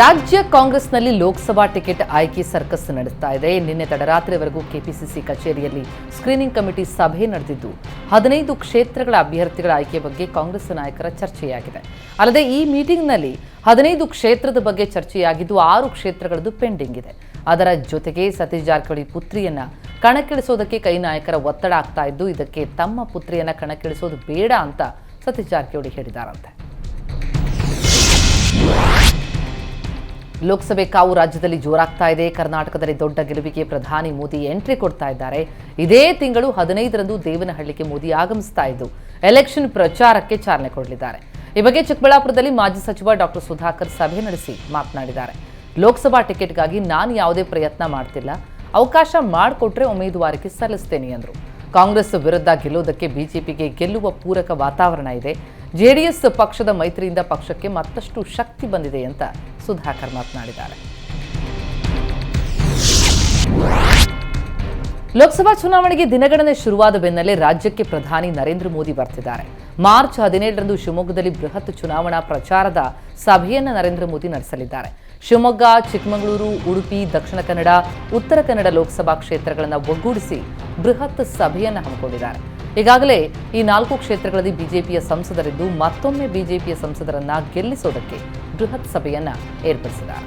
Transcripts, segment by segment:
ರಾಜ್ಯ ಕಾಂಗ್ರೆಸ್ನಲ್ಲಿ ಲೋಕಸಭಾ ಟಿಕೆಟ್ ಆಯ್ಕೆ ಸರ್ಕಸ್ ನಡೆಸ್ತಾ ಇದೆ. ನಿನ್ನೆ ತಡರಾತ್ರಿವರೆಗೂ ಕೆಪಿಸಿಸಿ ಕಚೇರಿಯಲ್ಲಿ ಸ್ಕ್ರೀನಿಂಗ್ ಕಮಿಟಿ ಸಭೆ ನಡೆದಿದ್ದು 15 ಕ್ಷೇತ್ರಗಳ ಅಭ್ಯರ್ಥಿಗಳ ಆಯ್ಕೆ ಬಗ್ಗೆ ಕಾಂಗ್ರೆಸ್ ನಾಯಕರ ಚರ್ಚೆಯಾಗಿದೆ. ಅಲ್ಲದೆ ಈ ಮೀಟಿಂಗ್ನಲ್ಲಿ 15 ಕ್ಷೇತ್ರದ ಬಗ್ಗೆ ಚರ್ಚೆಯಾಗಿದ್ದು 6 ಕ್ಷೇತ್ರಗಳದ್ದು ಪೆಂಡಿಂಗ್ ಇದೆ. ಅದರ ಜೊತೆಗೆ ಸತೀಶ್ ಜಾರಕಿಹೊಳಿ ಪುತ್ರಿಯನ್ನ ಕಣಕ್ಕಿಳಿಸೋದಕ್ಕೆ ಕೈ ನಾಯಕರ ಒತ್ತಡ ಆಗ್ತಾ ಇದ್ದು ಇದಕ್ಕೆ ತಮ್ಮ ಪುತ್ರಿಯನ್ನ ಕಣಕ್ಕಿಳಿಸೋದು ಬೇಡ ಅಂತ ಸತೀಶ್ ಜಾರಕಿಹೊಳಿ ಹೇಳಿದಾರಂತೆ. ಲೋಕಸಭೆ ಕಾವು ರಾಜ್ಯದಲ್ಲಿ ಜೋರಾಗ್ತಾ ಇದೆ. ಕರ್ನಾಟಕದಲ್ಲಿ ದೊಡ್ಡ ಗೆಲುವಿಗೆ ಪ್ರಧಾನಿ ಮೋದಿ ಎಂಟ್ರಿ ಕೊಡ್ತಾ ಇದ್ದಾರೆ. ಇದೇ ತಿಂಗಳು 15ರಂದು ದೇವನಹಳ್ಳಿಗೆ ಮೋದಿ ಆಗಮಿಸ್ತಾ ಇದ್ದು ಎಲೆಕ್ಷನ್ ಪ್ರಚಾರಕ್ಕೆ ಚಾಲನೆ ಕೊಡಲಿದ್ದಾರೆ. ಈ ಬಗ್ಗೆ ಚಿಕ್ಕಬಳ್ಳಾಪುರದಲ್ಲಿ ಮಾಜಿ ಸಚಿವ ಡಾಕ್ಟರ್ ಸುಧಾಕರ್ ಸಭೆ ನಡೆಸಿ ಮಾತನಾಡಿದ್ದಾರೆ. ಲೋಕಸಭಾ ಟಿಕೆಟ್ಗಾಗಿ ನಾನು ಯಾವುದೇ ಪ್ರಯತ್ನ ಮಾಡ್ತಿಲ್ಲ, ಅವಕಾಶ ಮಾಡಿಕೊಟ್ರೆ ಉಮೇದುವಾರಿಕೆ ಸಲ್ಲಿಸ್ತೇನೆ ಎಂದರು. ಕಾಂಗ್ರೆಸ್ ವಿರುದ್ಧ ಗೆಲ್ಲೋದಕ್ಕೆ ಬಿಜೆಪಿಗೆ ಗೆಲ್ಲುವ ಪೂರಕ ವಾತಾವರಣ ಇದೆ. ಜೆಡಿಎಸ್ ಪಕ್ಷದ ಮೈತ್ರಿಯಿಂದ ಪಕ್ಷಕ್ಕೆ ಮತ್ತಷ್ಟು ಶಕ್ತಿ ಬಂದಿದೆ ಅಂತ ಸುಧಾಕರ್ ಮಾತನಾಡಿದ್ದಾರೆ. ಲೋಕಸಭಾ ಚುನಾವಣೆಗೆ ದಿನಗಣನೆ ಶುರುವಾದ ಬೆನ್ನಲ್ಲೇ ರಾಜ್ಯಕ್ಕೆ ಪ್ರಧಾನಿ ನರೇಂದ್ರ ಮೋದಿ ಬರ್ತಿದ್ದಾರೆ. ಮಾರ್ಚ್ 17ರಂದು ಶಿವಮೊಗ್ಗದಲ್ಲಿ ಬೃಹತ್ ಚುನಾವಣಾ ಪ್ರಚಾರದ ಸಭೆಯನ್ನು ನರೇಂದ್ರ ಮೋದಿ ನಡೆಸಲಿದ್ದಾರೆ. ಶಿವಮೊಗ್ಗ, ಚಿಕ್ಕಮಗಳೂರು, ಉಡುಪಿ, ದಕ್ಷಿಣ ಕನ್ನಡ, ಉತ್ತರ ಕನ್ನಡ ಲೋಕಸಭಾ ಕ್ಷೇತ್ರಗಳನ್ನು ಒಗ್ಗೂಡಿಸಿ ಬೃಹತ್ ಸಭೆಯನ್ನು ಹಮ್ಮಿಕೊಂಡಿದ್ದಾರೆ. ಈಗಾಗಲೇ ಈ 4 ಕ್ಷೇತ್ರಗಳಲ್ಲಿ ಬಿಜೆಪಿಯ ಸಂಸದರಿದ್ದು ಮತ್ತೊಮ್ಮೆ ಬಿಜೆಪಿಯ ಸಂಸದರನ್ನ ಗೆಲ್ಲಿಸೋದಕ್ಕೆ ಬೃಹತ್ ಸಭೆಯನ್ನ ಏರ್ಪಡಿಸಿದ್ದಾರೆ.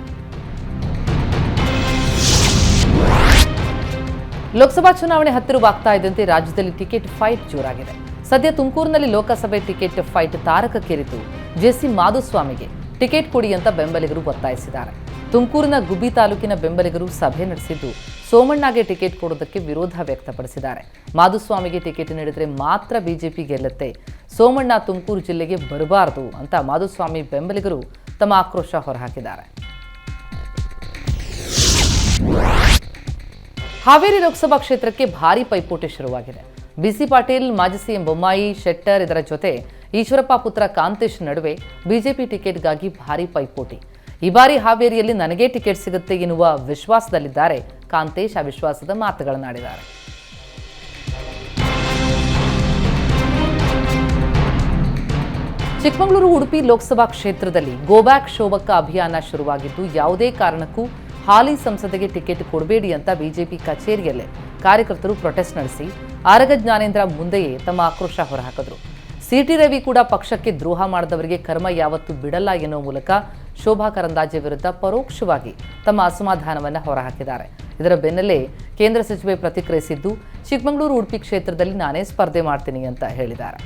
ಲೋಕಸಭಾ ಚುನಾವಣೆ ಹತ್ತಿರವಾಗ್ತಾ ಇದ್ದಂತೆ ರಾಜ್ಯದಲ್ಲಿ ಟಿಕೆಟ್ ಫೈಟ್ ಜೋರಾಗಿದೆ. ಸದ್ಯ ತುಮಕೂರಿನಲ್ಲಿ ಲೋಕಸಭೆ ಟಿಕೆಟ್ ಫೈಟ್ ತಾರಕಕ್ಕೇರಿತು. ಜೆಸಿ ಮಾಧುಸ್ವಾಮಿಗೆ ಟಿಕೆಟ್ ಕೊಡಿ ಅಂತ ಬೆಂಬಲಿಗರು ಒತ್ತಾಯಿಸಿದ್ದಾರೆ. ತುಮಕೂರಿನ ಗುಬ್ಬಿ ತಾಲೂಕಿನ ಬೆಂಬಲಿಗರು ಸಭೆ ನಡೆಸಿದ್ದು ಸೋಮಣ್ಣಗೆ ಟಿಕೆಟ್ ಕೊಡೋದಕ್ಕೆ ವಿರೋಧ ವ್ಯಕ್ತಪಡಿಸಿದ್ದಾರೆ. ಮಾಧುಸ್ವಾಮಿಗೆ ಟಿಕೆಟ್ ನೀಡಿದ್ರೆ ಮಾತ್ರ ಬಿಜೆಪಿ ಗೆಲ್ಲುತ್ತೆ, ಸೋಮಣ್ಣ ತುಮಕೂರು ಜಿಲ್ಲೆಗೆ ಬರಬಾರದು ಅಂತ ಮಾಧುಸ್ವಾಮಿ ಬೆಂಬಲಿಗರು ತಮ್ಮ ಆಕ್ರೋಶ ಹೊರಹಾಕಿದ್ದಾರೆ. ಹಾವೇರಿ ಲೋಕಸಭಾ ಕ್ಷೇತ್ರಕ್ಕೆ ಭಾರೀ ಪೈಪೋಟಿ ಶುರುವಾಗಿದೆ. ಬಿಸಿ ಪಾಟೀಲ್, ಮಾಜಿ ಸಿಎಂ ಬೊಮ್ಮಾಯಿ, ಶೆಟ್ಟರ್ ಇದರ ಜೊತೆ ಈಶ್ವರಪ್ಪ ಪುತ್ರ ಕಾಂತೇಶ್ ನಡುವೆ ಬಿಜೆಪಿ ಟಿಕೆಟ್ಗಾಗಿ ಭಾರೀ ಪೈಪೋಟಿ. ಈ ಬಾರಿ ಹಾವೇರಿಯಲ್ಲಿ ನನಗೇ ಟಿಕೆಟ್ ಸಿಗುತ್ತೆ ಎನ್ನುವ ವಿಶ್ವಾಸದಲ್ಲಿದ್ದಾರೆ ಕಾಂತೇಶ್. ಅವಿಶ್ವಾಸದ ಮಾತುಗಳನ್ನಾಡಿದ್ದಾರೆ. ಚಿಕ್ಕಮಗಳೂರು, ಉಡುಪಿ ಲೋಕಸಭಾ ಕ್ಷೇತ್ರದಲ್ಲಿ ಗೋಬ್ಯಾಕ್ ಶೋಭಕ್ಕ ಅಭಿಯಾನ ಶುರುವಾಗಿದ್ದು ಯಾವುದೇ ಕಾರಣಕ್ಕೂ ಹಾಲಿ ಸಂಸದೆಗೆ ಟಿಕೆಟ್ ಕೊಡಬೇಡಿ ಅಂತ ಬಿಜೆಪಿ ಕಚೇರಿಯಲ್ಲೇ ಕಾರ್ಯಕರ್ತರು ಪ್ರೊಟೆಸ್ಟ್ ನಡೆಸಿ ಆರಗ ಜ್ಞಾನೇಂದ್ರ ಮುಂದೆಯೇ ತಮ್ಮ ಆಕ್ರೋಶ ಹೊರಹಾಕಿದ್ರು. ಸಿಟಿ ರವಿ ಕೂಡ ಪಕ್ಷಕ್ಕೆ ದ್ರೋಹ ಮಾಡಿದವರಿಗೆ ಕರ್ಮ ಯಾವತ್ತೂ ಬಿಡಲ್ಲ ಎನ್ನುವ ಮೂಲಕ ಶೋಭಾ ಕರಂದಾಜೆ ವಿರುದ್ಧ ಪರೋಕ್ಷವಾಗಿ ತಮ್ಮ ಅಸಮಾಧಾನವನ್ನು ಹೊರಹಾಕಿದ್ದಾರೆ. ಇದರ ಬೆನ್ನಲ್ಲೇ ಕೇಂದ್ರ ಸಚಿವೆ ಪ್ರತಿಕ್ರಿಯಿಸಿದ್ದು ಚಿಕ್ಕಮಗಳೂರು, ಉಡುಪಿ ಕ್ಷೇತ್ರದಲ್ಲಿ ನಾನೇ ಸ್ಪರ್ಧೆ ಮಾಡ್ತೀನಿ ಅಂತ ಹೇಳಿದ್ದಾರೆ.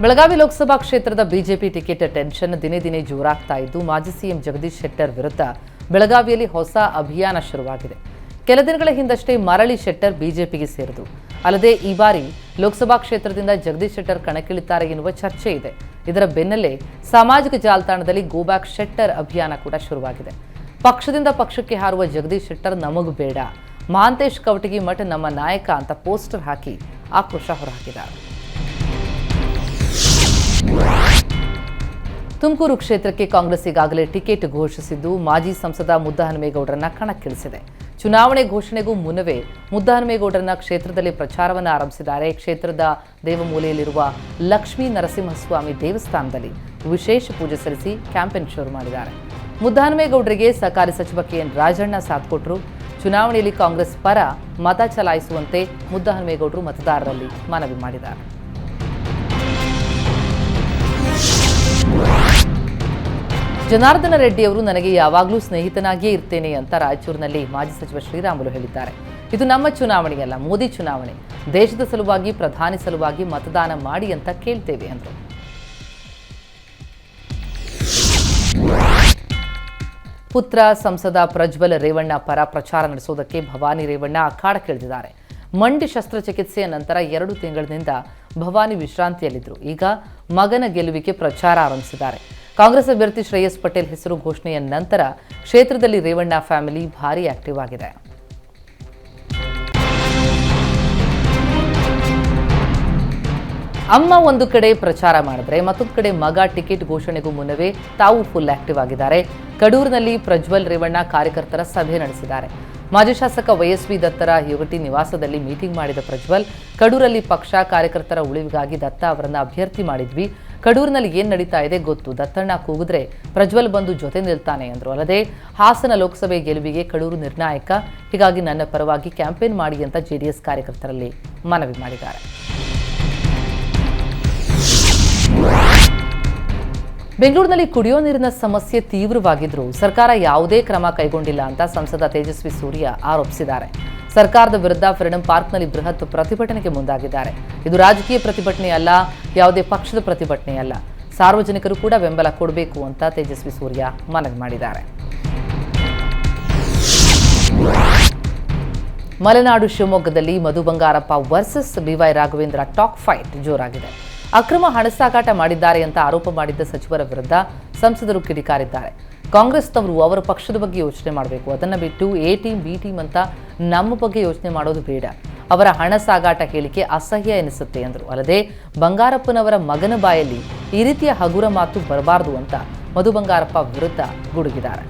ಬೆಳಗಾವಿ ಲೋಕಸಭಾ ಕ್ಷೇತ್ರದ ಬಿಜೆಪಿ ಟಿಕೆಟ್ ಟೆನ್ಷನ್ ದಿನೇ ದಿನೇ ಜೋರಾಗ್ತಾ ಇದ್ದು ಮಾಜಿ ಸಿಎಂ ಜಗದೀಶ್ ಶೆಟ್ಟರ್ ವಿರುದ್ಧ ಬೆಳಗಾವಿಯಲ್ಲಿ ಹೊಸ ಅಭಿಯಾನ ಶುರುವಾಗಿದೆ. ಕೆಲ ದಿನಗಳ ಹಿಂದಷ್ಟೇ ಮರಳಿ ಶೆಟ್ಟರ್ ಬಿಜೆಪಿಗೆ ಸೇರಿದು. ಅಲ್ಲದೆ ಈ ಬಾರಿ ಲೋಕಸಭಾ ಕ್ಷೇತ್ರದಿಂದ ಜಗದೀಶ್ ಶೆಟ್ಟರ್ ಕಣಕ್ಕಿಳಿತಾರೆ ಎನ್ನುವ ಚರ್ಚೆ ಇದೆ. ಇದರ ಬೆನ್ನಲ್ಲೇ ಸಾಮಾಜಿಕ ಜಾಲತಾಣದಲ್ಲಿ ಗೋಬ್ಯಾಕ್ ಶೆಟ್ಟರ್ ಅಭಿಯಾನ ಕೂಡ ಶುರುವಾಗಿದೆ. ಪಕ್ಷದಿಂದ ಪಕ್ಷಕ್ಕೆ ಹಾರುವ ಜಗದೀಶ್ ಶೆಟ್ಟರ್ ನಮಗೂ ಬೇಡ, ಮಹಾಂತೇಶ್ ಕವಟಗಿ ಮಠ ನಮ್ಮ ನಾಯಕ ಅಂತ ಪೋಸ್ಟರ್ ಹಾಕಿ ಆಕ್ರೋಶ ಹೊರಹಾಕಿದ್ದಾರೆ. ತುಮಕೂರು ಕ್ಷೇತ್ರಕ್ಕೆ ಕಾಂಗ್ರೆಸ್ ಈಗಾಗಲೇ ಟಿಕೆಟ್ ಘೋಷಿಸಿದ್ದು ಮಾಜಿ ಸಂಸದ ಮುದ್ದಹನುಮೇಗೌಡರನ್ನ ಕಣಕ್ಕಿಳಿಸಿದೆ. ಚುನಾವಣೆ ಘೋಷಣೆಗೂ ಮುನ್ನವೇ ಮುದ್ದಹನುಮೇಗೌಡರನ್ನ ಕ್ಷೇತ್ರದಲ್ಲಿ ಪ್ರಚಾರವನ್ನು ಆರಂಭಿಸಿದ್ದಾರೆ. ಕ್ಷೇತ್ರದ ದೇವಮೂಲೆಯಲ್ಲಿರುವ ಲಕ್ಷ್ಮೀ ನರಸಿಂಹಸ್ವಾಮಿ ದೇವಸ್ಥಾನದಲ್ಲಿ ವಿಶೇಷ ಪೂಜೆ ಸಲ್ಲಿಸಿ ಕ್ಯಾಂಪೇನ್ ಶುರು ಮಾಡಿದ್ದಾರೆ. ಮುದ್ದಹನುಮೇಗೌಡರಿಗೆ ಸಹಕಾರಿ ಸಚಿವ ಕೆಎನ್ ರಾಜಣ್ಣ ಸಾಥ್ ಕೊಟ್ಟರು. ಚುನಾವಣೆಯಲ್ಲಿ ಕಾಂಗ್ರೆಸ್ ಪರ ಮತ ಚಲಾಯಿಸುವಂತೆ ಮುದ್ದಹನುಮೇಗೌಡರು ಮತದಾರರಲ್ಲಿ ಮನವಿ ಮಾಡಿದ್ದಾರೆ. ಜನಾರ್ದನ ರೆಡ್ಡಿ ಅವರು ನನಗೆ ಯಾವಾಗಲೂ ಸ್ನೇಹಿತನಾಗಿಯೇ ಇರ್ತೇನೆ ಅಂತ ರಾಯಚೂರಿನಲ್ಲಿ ಮಾಜಿ ಸಚಿವ ಶ್ರೀರಾಮುಲು ಹೇಳಿದ್ದಾರೆ. ಇದು ನಮ್ಮ ಚುನಾವಣೆಯಲ್ಲ, ಮೋದಿ ಚುನಾವಣೆ. ದೇಶದ ಸಲುವಾಗಿ, ಪ್ರಧಾನಿ ಸಲುವಾಗಿ ಮತದಾನ ಮಾಡಿ ಅಂತ ಕೇಳ್ತೇವೆ ಅಂದರು. ಪುತ್ರ ಸಂಸದ ಪ್ರಜ್ವಲ್ ರೇವಣ್ಣ ಪರ ಪ್ರಚಾರ ನಡೆಸೋದಕ್ಕೆ ಭವಾನಿ ರೇವಣ್ಣ ಅಖಾಡಕ್ಕಿಳಿದಿದ್ದಾರೆ. ಮಂಡಿ ಶಸ್ತ್ರಚಿಕಿತ್ಸೆಯ ನಂತರ 2 ತಿಂಗಳಿನಿಂದ ಭವಾನಿ ವಿಶ್ರಾಂತಿಯಲ್ಲಿದ್ದರು. ಈಗ ಮಗನ ಗೆಲುವಿಗೆ ಪ್ರಚಾರ ಆರಂಭಿಸಿದ್ದಾರೆ. ಕಾಂಗ್ರೆಸ್ ಅಭ್ಯರ್ಥಿ ಶ್ರೇಯಸ್ ಪಟೇಲ್ ಹೆಸರು ಘೋಷಣೆಯ ನಂತರ ಕ್ಷೇತ್ರದಲ್ಲಿ ರೇವಣ್ಣ ಫ್ಯಾಮಿಲಿ ಭಾರೀ ಆಕ್ಟಿವ್ ಆಗಿದೆ. ಅಮ್ಮ ಒಂದು ಕಡೆ ಪ್ರಚಾರ ಮಾಡಿದ್ರೆ ಮತ್ತೊಂದು ಕಡೆ ಮಗ ಟಿಕೆಟ್ ಘೋಷಣೆಗೂ ಮುನ್ನವೇ ತಾವು ಫುಲ್ ಆಕ್ಟಿವ್ ಆಗಿದ್ದಾರೆ. ಕಡೂರಿನಲ್ಲಿ ಪ್ರಜ್ವಲ್ ರೇವಣ್ಣ ಕಾರ್ಯಕರ್ತರ ಸಭೆ ನಡೆಸಿದ್ದಾರೆ. ಮಾಜಿ ಶಾಸಕ ವೈಎಸ್ವಿ ದತ್ತರ ಯುವತಿ ನಿವಾಸದಲ್ಲಿ ಮೀಟಿಂಗ್ ಮಾಡಿದ ಪ್ರಜ್ವಲ್, ಕಡೂರಲ್ಲಿ ಪಕ್ಷ ಕಾರ್ಯಕರ್ತರ ಉಳಿವಿಗಾಗಿ ದತ್ತ ಅವರನ್ನ ಅಭ್ಯರ್ಥಿ ಮಾಡಿದ್ವಿ. ಕಡೂರಿನಲ್ಲಿ ಏನ್ ನಡೀತಾ ಇದೆ ಗೊತ್ತು, ದತ್ತಣ್ಣ ಕೂಗಿದ್ರೆ ಪ್ರಜ್ವಲ್ ಬಂದು ಜೊತೆ ನಿಲ್ತಾನೆ ಎಂದರು. ಅಲ್ಲದೆ ಹಾಸನ ಲೋಕಸಭೆ ಗೆಲುವಿಗೆ ಕಡೂರು ನಿರ್ಣಾಯಕ, ಹೀಗಾಗಿ ನನ್ನ ಪರವಾಗಿ ಕ್ಯಾಂಪೇನ್ ಮಾಡಿ ಅಂತ ಜೆಡಿಎಸ್ ಕಾರ್ಯಕರ್ತರಲ್ಲಿ ಮನವಿ ಮಾಡಿದ್ದಾರೆ. ಬೆಂಗಳೂರಿನಲ್ಲಿ ಕುಡಿಯೋ ನೀರಿನ ಸಮಸ್ಯೆ ತೀವ್ರವಾಗಿದ್ರೂ ಸರ್ಕಾರ ಯಾವುದೇ ಕ್ರಮ ಕೈಗೊಂಡಿಲ್ಲ ಅಂತ ಸಂಸದ ತೇಜಸ್ವಿ ಸೂರ್ಯ ಆರೋಪಿಸಿದ್ದಾರೆ. ಸರ್ಕಾರದ ವಿರುದ್ಧ ಫ್ರೀಡಂ ಪಾರ್ಕ್ನಲ್ಲಿ ಬೃಹತ್ ಪ್ರತಿಭಟನೆಗೆ ಮುಂದಾಗಿದ್ದಾರೆ. ಇದು ರಾಜಕೀಯ ಪ್ರತಿಭಟನೆ ಅಲ್ಲ, ಯಾವುದೇ ಪಕ್ಷದ ಪ್ರತಿಭಟನೆ ಅಲ್ಲ. ಸಾರ್ವಜನಿಕರು ಕೂಡ ಬೆಂಬಲ ಕೊಡಬೇಕು ಅಂತ ತೇಜಸ್ವಿ ಸೂರ್ಯ ಮನವಿ ಮಾಡಿದ್ದಾರೆ. ಮಲೆನಾಡು ಶಿವಮೊಗ್ಗದಲ್ಲಿ Madhu Bangarappa versus BY Raghavendra talk fight ಜೋರಾಗಿದೆ. ಅಕ್ರಮ ಹಣ ಸಾಗಾಟ ಮಾಡಿದ್ದಾರೆ ಅಂತ ಆರೋಪ ಮಾಡಿದ್ದ ಸಚಿವರ ವಿರುದ್ಧ ಸಂಸದರು ಕಿಡಿಕಾರಿದ್ದಾರೆ. ಕಾಂಗ್ರೆಸ್ನವರು ಅವರ ಪಕ್ಷದ ಬಗ್ಗೆ ಯೋಚನೆ ಮಾಡಬೇಕು, ಅದನ್ನು ಬಿಟ್ಟು ಎ ಟೀಮ್ ಬಿ ಟೀಮ್ ಅಂತ ನಮ್ಮ ಬಗ್ಗೆ ಯೋಚನೆ ಮಾಡೋದು ಬೇಡ. ಅವರ ಹಣ ಸಾಗಾಟ ಹೇಳಿಕೆ ಅಸಹ್ಯ ಎನಿಸುತ್ತೆ ಎಂದರು. ಅಲ್ಲದೆ ಬಂಗಾರಪ್ಪನವರ ಮಗನ ಬಾಯಲ್ಲಿ ಈ ರೀತಿಯ ಹಗುರ ಮಾತು ಬರಬಾರದು ಅಂತ ಮಧು ಬಂಗಾರಪ್ಪ ವಿರುದ್ಧ ಗುಡುಗಿದ್ದಾರೆ.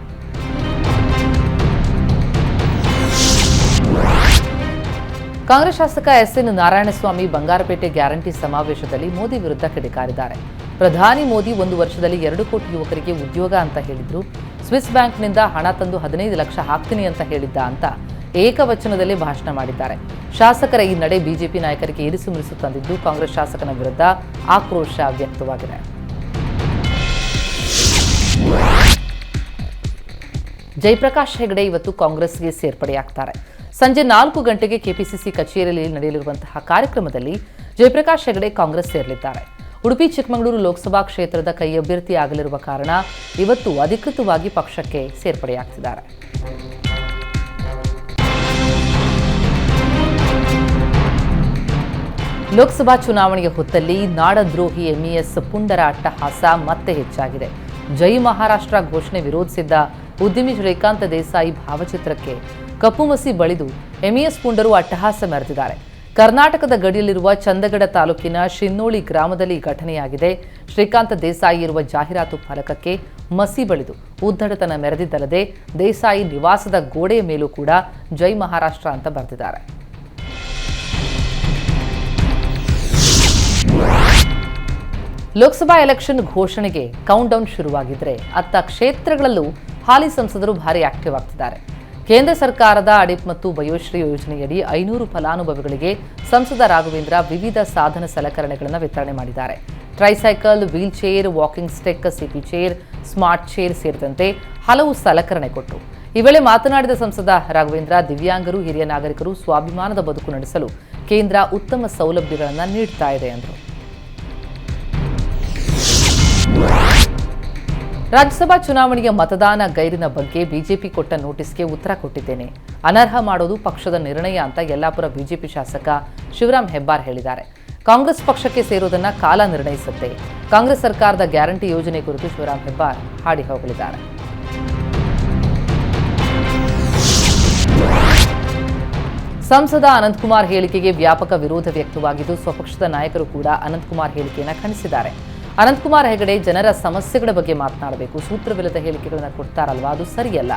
ಕಾಂಗ್ರೆಸ್ ಶಾಸಕ ಎಸ್ಎನ್ ನಾರಾಯಣಸ್ವಾಮಿ ಬಂಗಾರಪೇಟೆ ಗ್ಯಾರಂಟಿ ಸಮಾವೇಶದಲ್ಲಿ ಮೋದಿ ವಿರುದ್ಧ ಕಿಡಿಕಾರಿದ್ದಾರೆ. ಪ್ರಧಾನಿ ಮೋದಿ 1 ವರ್ಷದಲ್ಲಿ 2 ಕೋಟಿ ಯುವಕರಿಗೆ ಉದ್ಯೋಗ ಅಂತ ಹೇಳಿದ್ರು. ಸ್ವಿಸ್ ಬ್ಯಾಂಕ್ನಿಂದ ಹಣ ತಂದು 15 ಲಕ್ಷ ಹಾಕ್ತೀನಿ ಅಂತ ಹೇಳಿದ್ದ ಅಂತ ಏಕವಚನದಲ್ಲಿ ಭಾಷಣ ಮಾಡಿದ್ದಾರೆ. ಶಾಸಕರ ಈ ನಡೆ ಬಿಜೆಪಿ ನಾಯಕರಿಗೆ ಇರಿಸು ಮುರಿಸು ತಂದಿದ್ದು ಕಾಂಗ್ರೆಸ್ ಶಾಸಕನ ವಿರುದ್ಧ ಆಕ್ರೋಶ ವ್ಯಕ್ತವಾಗಿದೆ. ಜಯಪ್ರಕಾಶ್ ಹೆಗಡೆ ಇವತ್ತು ಕಾಂಗ್ರೆಸ್ಗೆ ಸೇರ್ಪಡೆಯಾಗ್ತಾರೆ. ಸಂಜೆ 4 ಗಂಟೆಗೆ ಕೆಪಿಸಿಸಿ ಕಚೇರಿಯಲ್ಲಿ ನಡೆಯಲಿರುವಂತಹ ಕಾರ್ಯಕ್ರಮದಲ್ಲಿ ಜಯಪ್ರಕಾಶ್ ಹೆಗಡೆ ಕಾಂಗ್ರೆಸ್ ಸೇರಲಿದ್ದಾರೆ. ಉಡುಪಿ ಚಿಕ್ಕಮಗಳೂರು ಲೋಕಸಭಾ ಕ್ಷೇತ್ರದ ಕೈ ಅಭ್ಯರ್ಥಿ ಆಗಲಿರುವ ಕಾರಣ ಇವತ್ತು ಅಧಿಕೃತವಾಗಿ ಪಕ್ಷಕ್ಕೆ ಸೇರ್ಪಡೆಯಾಗ್ತಿದ್ದಾರೆ. ಲೋಕಸಭಾ ಚುನಾವಣೆಯ ಹೊತ್ತಲ್ಲಿ ನಾಡದ್ರೋಹಿ ಎಂಇಎಸ್ ಪುಂಡರ ಅಟ್ಟಹಾಸ ಮತ್ತೆ ಹೆಚ್ಚಾಗಿದೆ. ಜೈ ಮಹಾರಾಷ್ಟ್ರ ಘೋಷಣೆ ವಿರೋಧಿಸಿದ್ದ ಉದ್ಯಮಿ ಶ್ರೀಕಾಂತ್ ದೇಸಾಯಿ ಭಾವಚಿತ್ರಕ್ಕೆ ಕಪ್ಪು ಮಸಿ ಬಳಿದು ಎಂಇಎಸ್ ಪುಂಡರು ಅಟ್ಟಹಾಸ ಮೆರೆದಿದ್ದಾರೆ. ಕರ್ನಾಟಕದ ಗಡಿಯಲ್ಲಿರುವ ಚಂದಗಡ ತಾಲೂಕಿನ ಶಿನ್ನೋಳಿ ಗ್ರಾಮದಲ್ಲಿ ಘಟನೆಯಾಗಿದೆ. ಶ್ರೀಕಾಂತ್ ದೇಸಾಯಿ ಇರುವ ಜಾಹೀರಾತು ಫಲಕಕ್ಕೆ ಮಸಿ ಬಳಿದು ಉದ್ದಟತನ ಮೆರೆದಿದ್ದಲ್ಲದೆ ದೇಸಾಯಿ ನಿವಾಸದ ಗೋಡೆಯ ಮೇಲೂ ಕೂಡ ಜೈ ಮಹಾರಾಷ್ಟ್ರ ಅಂತ ಬರೆದಿದ್ದಾರೆ. ಲೋಕಸಭಾ ಎಲೆಕ್ಷನ್ ಘೋಷಣೆಗೆ ಕೌಂಟ್ ಡೌನ್ ಶುರುವಾಗಿದ್ರೆ ಅತ್ತ ಕ್ಷೇತ್ರಗಳಲ್ಲೂ ಹಾಲಿ ಸಂಸದರು ಭಾರಿ ಆಕ್ಟಿವ್ ಆಗ್ತಿದ್ದಾರೆ. ಕೇಂದ್ರ ಸರ್ಕಾರದ ಅಡಿಪ್ ಮತ್ತು ಬಯೋಶ್ರೀ ಯೋಜನೆಯಡಿ 500 ಫಲಾನುಭವಿಗಳಿಗೆ ಸಂಸದ ರಾಘವೇಂದ್ರ ವಿವಿಧ ಸಾಧನ ಸಲಕರಣೆಗಳನ್ನು ವಿತರಣೆ ಮಾಡಿದ್ದಾರೆ. Tricycle, wheel chair, walking stick, CP chair, smart chair ಸೇರಿದಂತೆ ಹಲವು ಸಲಕರಣೆ ಕೊಟ್ಟರು. ಈ ವೇಳೆ ಮಾತನಾಡಿದ ಸಂಸದ ರಾಘವೇಂದ್ರ, ದಿವ್ಯಾಂಗರು, ಹಿರಿಯ ನಾಗರಿಕರು ಸ್ವಾಭಿಮಾನದ ಬದುಕು ನಡೆಸಲು ಕೇಂದ್ರ ಉತ್ತಮ ಸೌಲಭ್ಯಗಳನ್ನು ನೀಡುತ್ತಾ ಇದೆ ಎಂದರು. ರಾಜ್ಯಸಭಾ ಚುನಾವಣೆಯ ಮತದಾನ ಗೈರಿನ ಬಗ್ಗೆ ಬಿಜೆಪಿ ಕೊಟ್ಟ ನೋಟಿಸ್ಗೆ ಉತ್ತರ ಕೊಟ್ಟಿದ್ದೇನೆ. ಅನರ್ಹ ಮಾಡೋದು ಪಕ್ಷದ ನಿರ್ಣಯ ಅಂತ ಯಲ್ಲಾಪುರ ಬಿಜೆಪಿ ಶಾಸಕ ಶಿವರಾಮ್ ಹೆಬ್ಬಾರ್ ಹೇಳಿದ್ದಾರೆ. ಕಾಂಗ್ರೆಸ್ ಪಕ್ಷಕ್ಕೆ ಸೇರೋದನ್ನ ಕಾಲ ನಿರ್ಣಯಿಸುತ್ತೆ. ಕಾಂಗ್ರೆಸ್ ಸರ್ಕಾರದ ಗ್ಯಾರಂಟಿ ಯೋಜನೆ ಕುರಿತು ಶಿವರಾಮ್ ಹೆಬ್ಬಾರ್ ಹಾಡಿ ಹೋಗಲಿದ್ದಾರೆ. ಸಂಸದ ಅನಂತಕುಮಾರ್ ಹೇಳಿಕೆಗೆ ವ್ಯಾಪಕ ವಿರೋಧ ವ್ಯಕ್ತವಾಗಿದ್ದು ಸ್ವಪಕ್ಷದ ನಾಯಕರು ಕೂಡ ಅನಂತಕುಮಾರ್ ಹೇಳಿಕೆಯನ್ನು ಖಂಡಿಸಿದ್ದಾರೆ. ಅನಂತಕುಮಾರ್ ಹೆಗಡೆ ಜನರ ಸಮಸ್ಯೆಗಳ ಬಗ್ಗೆ ಮಾತನಾಡಬೇಕು, ಸೂತ್ರವಿಲ್ಲದ ಹೇಳಿಕೆಗಳನ್ನು ಕೊಡ್ತಾರಲ್ವಾ, ಅದು ಸರಿಯಲ್ಲ.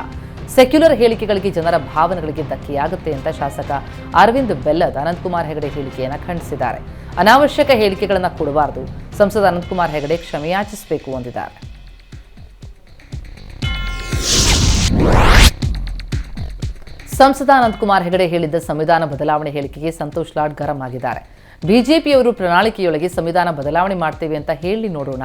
ಸೆಕ್ಯುಲರ್ ಹೇಳಿಕೆಗಳಿಗೆ ಜನರ ಭಾವನೆಗಳಿಗೆ ಧಕ್ಕೆಯಾಗುತ್ತೆ ಅಂತ ಶಾಸಕ ಅರವಿಂದ್ ಬೆಲ್ಲದ್ ಅನಂತಕುಮಾರ್ ಹೆಗಡೆ ಹೇಳಿಕೆಯನ್ನು ಖಂಡಿಸಿದ್ದಾರೆ. ಅನಾವಶ್ಯಕ ಹೇಳಿಕೆಗಳನ್ನು ಕೊಡಬಾರದು, ಸಂಸದ ಅನಂತಕುಮಾರ್ ಹೆಗಡೆ ಕ್ಷಮೆಯಾಚಿಸಬೇಕು ಎಂದಿದ್ದಾರೆ. ಸಂಸದ ಅನಂತಕುಮಾರ್ ಹೆಗಡೆ ಹೇಳಿದ್ದ ಸಂವಿಧಾನ ಬದಲಾವಣೆ ಹೇಳಿಕೆಗೆ ಸಂತೋಷ್ ಲಾಡ್ ಗರಂ ಆಗಿದ್ದಾರೆ. ಬಿಜೆಪಿಯವರು ಪ್ರಣಾಳಿಕೆಯೊಳಗೆ ಸಂವಿಧಾನ ಬದಲಾವಣೆ ಮಾಡ್ತೇವೆ ಅಂತ ಹೇಳಿ ನೋಡೋಣ,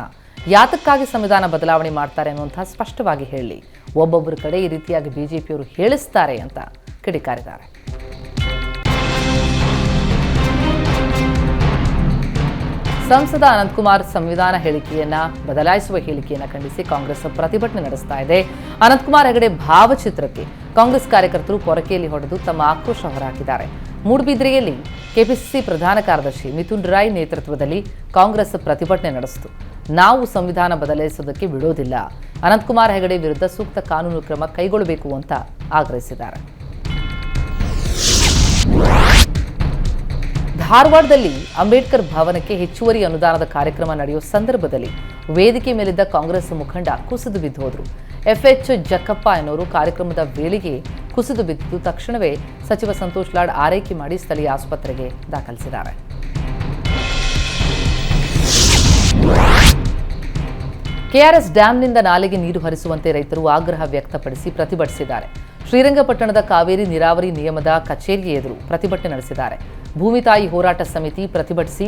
ಯಾತಕ್ಕಾಗಿ ಸಂವಿಧಾನ ಬದಲಾವಣೆ ಮಾಡ್ತಾರೆ ಅನ್ನುವಂಥ ಸ್ಪಷ್ಟವಾಗಿ ಹೇಳಿ. ಒಬ್ಬೊಬ್ಬರ ಕಡೆ ಈ ರೀತಿಯಾಗಿ ಬಿಜೆಪಿಯವರು ಹೇಳಿಸ್ತಾರೆ ಅಂತ ಕಿಡಿಕಾರಿದ್ದಾರೆ. ಸಂಸದ ಅನಂತಕುಮಾರ್ ಸಂವಿಧಾನ ಹೇಳಿಕೆಯನ್ನ ಬದಲಾಯಿಸುವ ಹೇಳಿಕೆಯನ್ನು ಖಂಡಿಸಿ ಕಾಂಗ್ರೆಸ್ ಪ್ರತಿಭಟನೆ ನಡೆಸ್ತಾ ಇದೆ. ಅನಂತಕುಮಾರ್ ಹೆಗಡೆ ಭಾವಚಿತ್ರಕ್ಕೆ ಕಾಂಗ್ರೆಸ್ ಕಾರ್ಯಕರ್ತರು ಪೊರಕೆಯಲ್ಲಿ ಹೊಡೆದು ತಮ್ಮ ಆಕ್ರೋಶ ಹೊರಹಾಕಿದ್ದಾರೆ. ಮೂಡಬಿದ್ರೆಯಲ್ಲಿ ಕೆಪಿಸಿಸಿ ಪ್ರಧಾನ ಕಾರ್ಯದರ್ಶಿ ಮಿಥುನ್ ರಾಯ್ ನೇತೃತ್ವದಲ್ಲಿ ಕಾಂಗ್ರೆಸ್ ಪ್ರತಿಭಟನೆ ನಡೆಸಿತು. ನಾವು ಸಂವಿಧಾನ ಬದಲಾಯಿಸುವುದಕ್ಕೆ ಬಿಡೋದಿಲ್ಲ, ಅನಂತಕುಮಾರ್ ಹೆಗಡೆ ವಿರುದ್ಧ ಸೂಕ್ತ ಕಾನೂನು ಕ್ರಮ ಕೈಗೊಳ್ಳಬೇಕು ಅಂತ ಆಗ್ರಹಿಸಿದ್ದಾರೆ. ಧಾರವಾಡದಲ್ಲಿ ಅಂಬೇಡ್ಕರ್ ಭವನಕ್ಕೆ ಹೆಚ್ಚುವರಿ ಅನುದಾನದ ಕಾರ್ಯಕ್ರಮ ನಡೆಯುವ ಸಂದರ್ಭದಲ್ಲಿ ವೇದಿಕೆ ಮೇಲಿದ್ದ ಕಾಂಗ್ರೆಸ್ ಮುಖಂಡ ಕುಸಿದು ಬಿದ್ದು ಹೋದರು. FH ಜಕ್ಕಪ್ಪ ಎನ್ನುವರು ಕಾರ್ಯಕ್ರಮದ ವೇಳೆಗೆ ಕುಸಿದು ಬಿದ್ದು ತಕ್ಷಣವೇ ಸಚಿವ ಸಂತೋಷ್ ಲಾಡ್ ಆರೈಕೆ ಮಾಡಿ ಸ್ಥಳೀಯ ಆಸ್ಪತ್ರೆಗೆ ದಾಖಲಿಸಿದ್ದಾರೆ. ಕೆಆರ್ಎಸ್ ಡ್ಯಾಂನಿಂದ ನಾಲೆಗೆ ನೀರು ಹರಿಸುವಂತೆ ರೈತರು ಆಗ್ರಹ ವ್ಯಕ್ತಪಡಿಸಿ ಪ್ರತಿಭಟಿಸಿದ್ದಾರೆ. ಶ್ರೀರಂಗಪಟ್ಟಣದ ಕಾವೇರಿ ನೀರಾವರಿ ನಿಯಮದ ಕಚೇರಿ ಎದುರು ಪ್ರತಿಭಟನೆ ನಡೆಸಿದ್ದಾರೆ. ಭೂಮಿ ತಾಯಿ ಹೋರಾಟ ಸಮಿತಿ ಪ್ರತಿಭಟಿಸಿ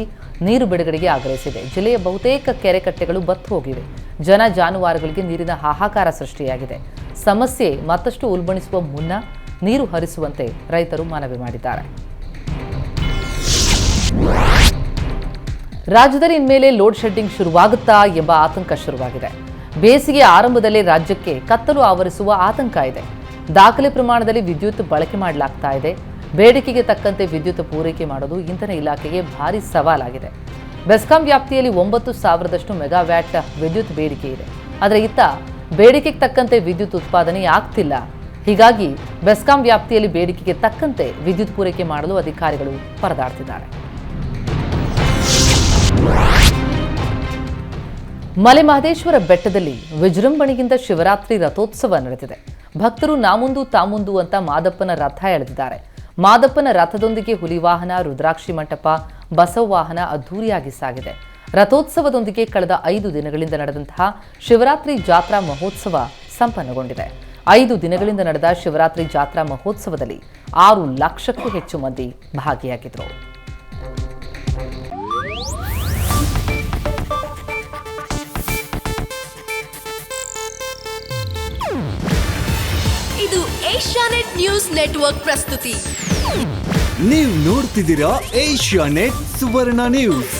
ನೀರು ಬಿಡುಗಡೆಗೆ ಆಗ್ರಹಿಸಿದೆ. ಜಿಲ್ಲೆಯ ಬಹುತೇಕ ಕೆರೆಕಟ್ಟೆಗಳು ಬತ್ತು ಹೋಗಿವೆ. ಜನ ಜಾನುವಾರುಗಳಿಗೆ ನೀರಿನ ಹಾಹಾಕಾರ ಸೃಷ್ಟಿಯಾಗಿದೆ. ಸಮಸ್ಯೆ ಮತ್ತಷ್ಟು ಉಲ್ಬಣಿಸುವ ಮುನ್ನ ನೀರು ಹರಿಸುವಂತೆ ರೈತರು ಮನವಿ ಮಾಡಿದ್ದಾರೆ. ರಾಜ್ಯದಲ್ಲಿ ಇನ್ಮೇಲೆ ಲೋಡ್ ಶೆಡ್ಡಿಂಗ್ ಶುರುವಾಗುತ್ತಾ ಎಂಬ ಆತಂಕ ಶುರುವಾಗಿದೆ. ಬೇಸಿಗೆ ಆರಂಭದಲ್ಲೇ ರಾಜ್ಯಕ್ಕೆ ಕತ್ತಲು ಆವರಿಸುವ ಆತಂಕ ಇದೆ. ದಾಖಲೆ ಪ್ರಮಾಣದಲ್ಲಿ ವಿದ್ಯುತ್ ಬಳಕೆ ಮಾಡಲಾಗ್ತಾ ಇದೆ. ಬೇಡಿಕೆಗೆ ತಕ್ಕಂತೆ ವಿದ್ಯುತ್ ಪೂರೈಕೆ ಮಾಡೋದು ಇಂಧನ ಇಲಾಖೆಗೆ ಭಾರಿ ಸವಾಲಾಗಿದೆ. ಬೆಸ್ಕಾಂ ವ್ಯಾಪ್ತಿಯಲ್ಲಿ 9,000ದಷ್ಟು ಮೆಗಾವ್ಯಾಟ್ ವಿದ್ಯುತ್ ಬೇಡಿಕೆ ಇದೆ. ಆದರೆ ಇತ್ತ ಬೇಡಿಕೆಗೆ ತಕ್ಕಂತೆ ವಿದ್ಯುತ್ ಉತ್ಪಾದನೆ ಆಗ್ತಿಲ್ಲ. ಹೀಗಾಗಿ ಬೆಸ್ಕಾಂ ವ್ಯಾಪ್ತಿಯಲ್ಲಿ ಬೇಡಿಕೆಗೆ ತಕ್ಕಂತೆ ವಿದ್ಯುತ್ ಪೂರೈಕೆ ಮಾಡಲು ಅಧಿಕಾರಿಗಳು ಪರದಾಡ್ತಿದ್ದಾರೆ. ಮಲೆಮಹದೇಶ್ವರ ಬೆಟ್ಟದಲ್ಲಿ ವಿಜೃಂಭಣೆಯಿಂದ ಶಿವರಾತ್ರಿ ರಥೋತ್ಸವ ನಡೆದಿದೆ. ಭಕ್ತರು ನಾಮುಂದು ತಾಮುಂದು ಅಂತ ಮಾದಪ್ಪನ ರಥ ಎಳೆದಿದ್ದಾರೆ. ಮಾದಪ್ಪನ ರಥದೊಂದಿಗೆ ಹುಲಿವಾಹನ, ರುದ್ರಾಕ್ಷಿ ಮಂಟಪ, ಬಸವ ವಾಹನ ಅದ್ಧೂರಿಯಾಗಿ ಸಾಗಿದೆ. ರಥೋತ್ಸವದೊಂದಿಗೆ ಕಳೆದ 5 ದಿನಗಳಿಂದ ನಡೆದಂತಹ ಶಿವರಾತ್ರಿ ಜಾತ್ರಾ ಮಹೋತ್ಸವ ಸಂಪನ್ನಗೊಂಡಿದೆ. 5 ದಿನಗಳಿಂದ ನಡೆದ ಶಿವರಾತ್ರಿ ಜಾತ್ರಾ ಮಹೋತ್ಸವದಲ್ಲಿ 6 ಲಕ್ಷಕ್ಕೂ ಹೆಚ್ಚು ಮಂದಿ ಭಾಗಿಯಾಗಿದ್ದರು. ಇದು ಏಷ್ಯಾನೆಟ್ ನ್ಯೂಸ್ ನೆಟ್ವರ್ಕ್ ಪ್ರಸ್ತುತಿ. ನೀವು ನೋಡ್ತಿದ್ದೀರಾ ಏಷ್ಯಾನೆಟ್ ಸುವರ್ಣ ನ್ಯೂಸ್.